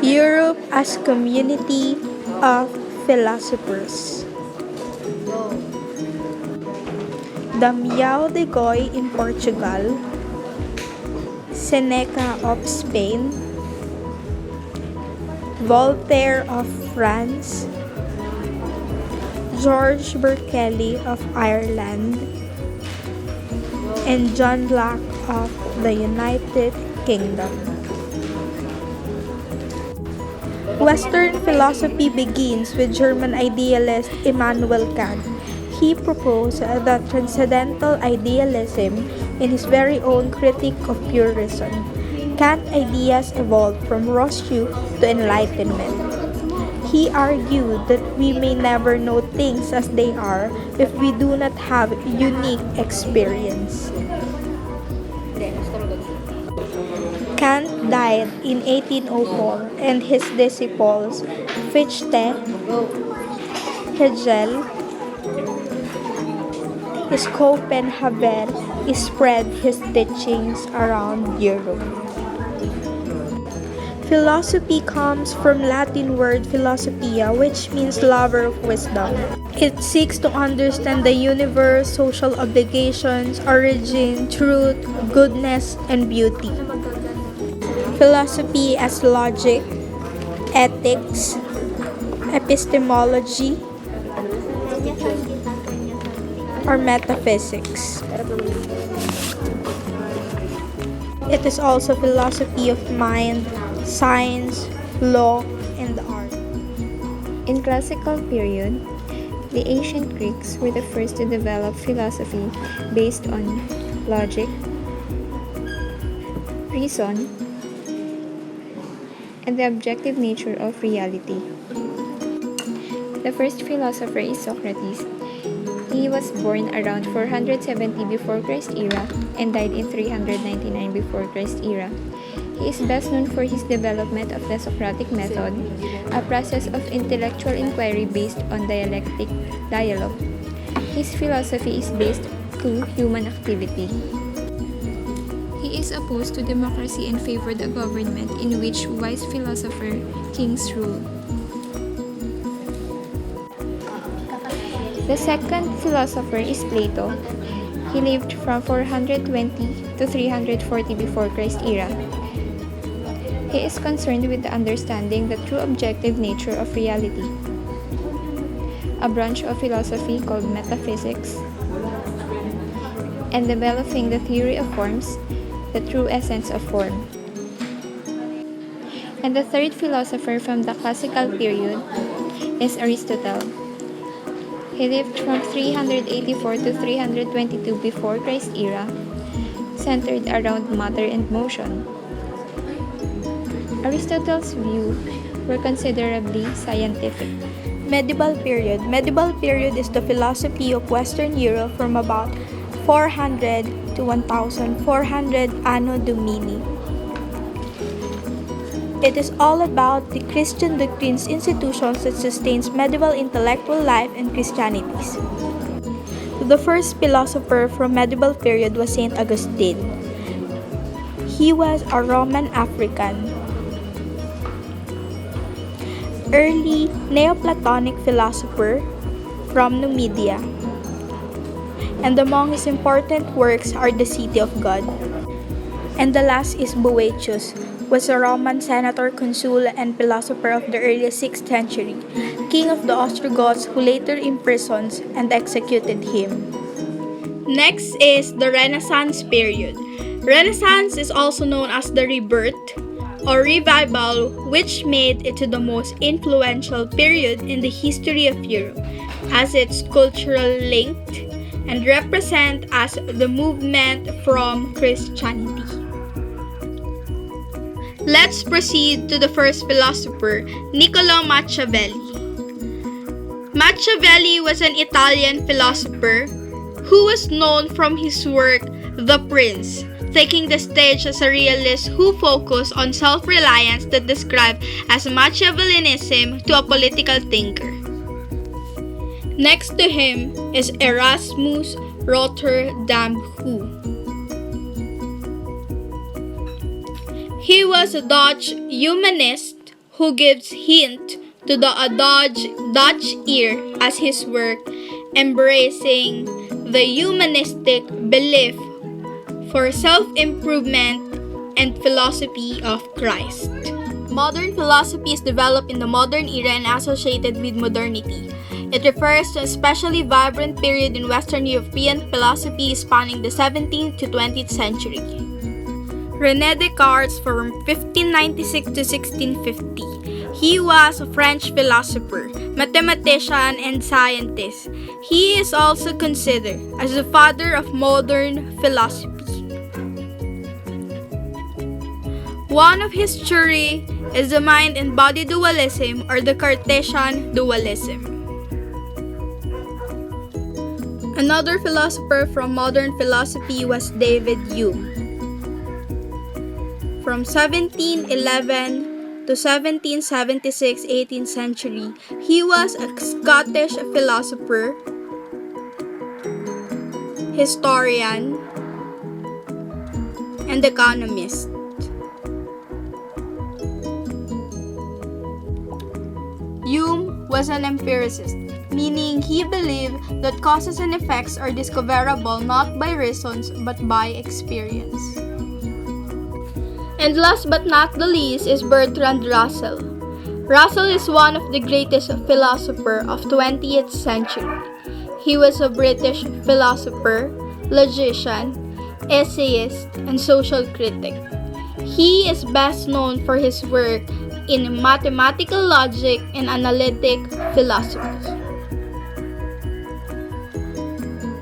Europe as community of philosophers. Damião de Goy in Portugal, Seneca of Spain, Voltaire of France, George Berkeley of Ireland, and John Locke of the United Kingdom. Western philosophy begins with German idealist Immanuel Kant. He proposed the transcendental idealism in his very own Critique of Pure Reason. Kant ideas evolved from Rousseau to Enlightenment. He argued that we may never know things as they are if we do not have unique experience. Kant died in 1804 and his disciples Fichte, Hegel, Schopenhauer spread his teachings around Europe. Philosophy comes from Latin word philosophia, which means lover of wisdom. It seeks to understand the universe, social obligations, origin, truth, goodness, and beauty. Philosophy as logic, ethics, epistemology, or metaphysics. It is also philosophy of mind, science, law, and art. In classical period, the ancient Greeks were the first to develop philosophy based on logic, reason, and the objective nature of reality. The first philosopher is Socrates. He was born around 470 before Christ era and died in 399 before Christ era. He is best known for his development of the Socratic method, a process of intellectual inquiry based on dialectic dialogue. His philosophy is based to human activity. He is opposed to democracy and favored a government in which wise philosopher kings rule. The second philosopher is Plato. He lived from 420 to 340 before Christ era. He is concerned with the understanding the true objective nature of reality, a branch of philosophy called metaphysics, and developing the theory of forms, the true essence of form. And the third philosopher from the classical period is Aristotle. He lived from 384 to 322 before Christ era, centered around matter and motion. Aristotle's views were considerably scientific. Medieval period. Medieval period is the philosophy of Western Europe from about 400 to 1400 Anno Domini. It is all about the Christian doctrines, institutions that sustains medieval intellectual life and Christianities. The first philosopher from medieval period was Saint Augustine. He was a Roman African. Early Neoplatonic philosopher from Numidia. And among his important works are The City of God. And the last is Boëtius, was a Roman senator, consul, and philosopher of the early 6th century, king of the Ostrogoths who later imprisoned and executed him. Next is the Renaissance period. Renaissance is also known as the rebirth or revival, which made it to the most influential period in the history of Europe, as it's cultural linked and represent as the movement from Christianity. Let's proceed to the first philosopher, Niccolo Machiavelli. Machiavelli was an Italian philosopher who was known from his work The Prince, taking the stage as a realist who focused on self-reliance that described as Machiavellianism to a political thinker. Next to him is Erasmus Rotterdam Hu. He was a Dutch humanist who gives hint to the Dutch ear as his work, embracing the humanistic belief for self-improvement and philosophy of Christ. Modern philosophy is developed in the modern era and associated with modernity. It refers to a especially vibrant period in Western European philosophy spanning the 17th to 20th century. René Descartes from 1596 to 1650. He was a French philosopher, mathematician, and scientist. He is also considered as the father of modern philosophy. One of his theories is the mind and body dualism or the Cartesian dualism. Another philosopher from modern philosophy was David Hume. From 1711 to 1776, 18th century, he was a Scottish philosopher, historian, and economist. Hume was an empiricist, meaning he believed that causes and effects are discoverable not by reasons but by experience. And last but not the least is Bertrand Russell. Russell is one of the greatest philosophers of 20th century. He was a British philosopher, logician, essayist, and social critic. He is best known for his work in mathematical logic and analytic philosophy.